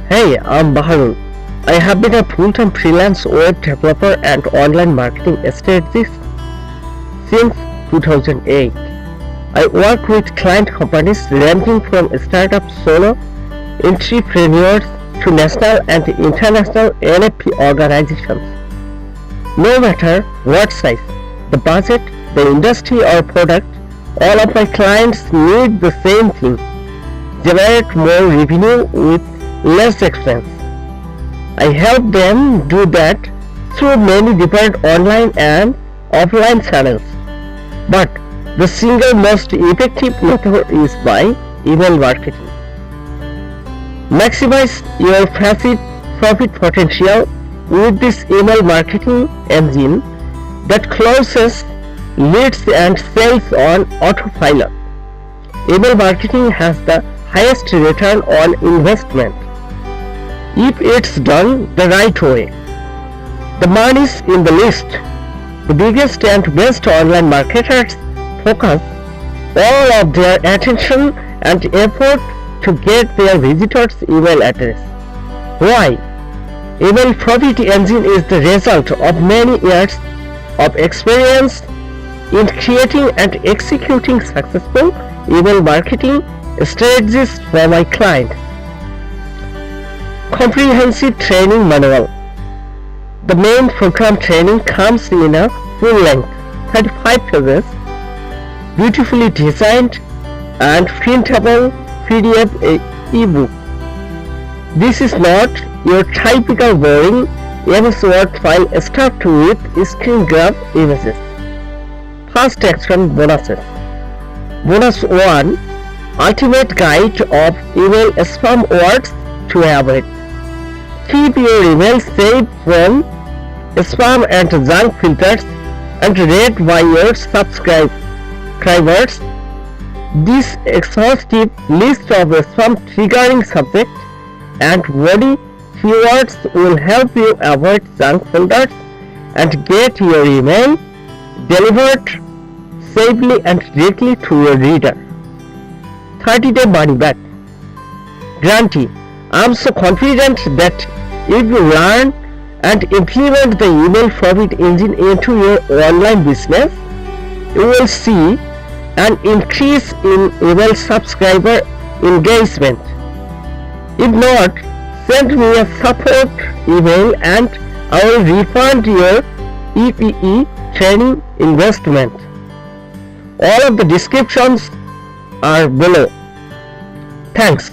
Hey, I'm Baharul. I have been a full-time freelance web developer and online marketing strategist since 2008. I work with client companies ranging from startup solo entrepreneurs to national and international NFP organizations. No matter what size, the budget, the industry or product, all of my clients need the same thing: generate more revenue with less expense. I help them do that through many different online and offline channels. But the single most effective method is by email marketing. Maximize your passive profit potential with this email marketing engine that closes leads and sales on autopilot. Email marketing has the highest return on investment if it's done the right way. The money's in the list. The biggest and best online marketers focus all of their attention and effort to get their visitors' email address. Why? Email profit engine is the result of many years of experience in creating and executing successful email marketing strategies for my clients. Comprehensive training manual. The main program training comes in a full-length 35 pages, beautifully designed and printable PDF ebook. This is not your typical boring MS Word file stuffed with screen grab images. First action bonuses. Bonus 1. Ultimate guide of email spam words to avoid. Keep your email safe from spam and junk filters and read by your subscribers. This exhaustive list of spam triggering subject and body keywords will help you avoid junk folders and get your email delivered safely and directly to your reader. 30-day money back guarantee. I'm so confident that if you learn and implement the email profit engine into your online business, you will see an increase in email subscriber engagement. If not, send me a support email and I will refund your EPE training investment. All of the descriptions are below. Thanks.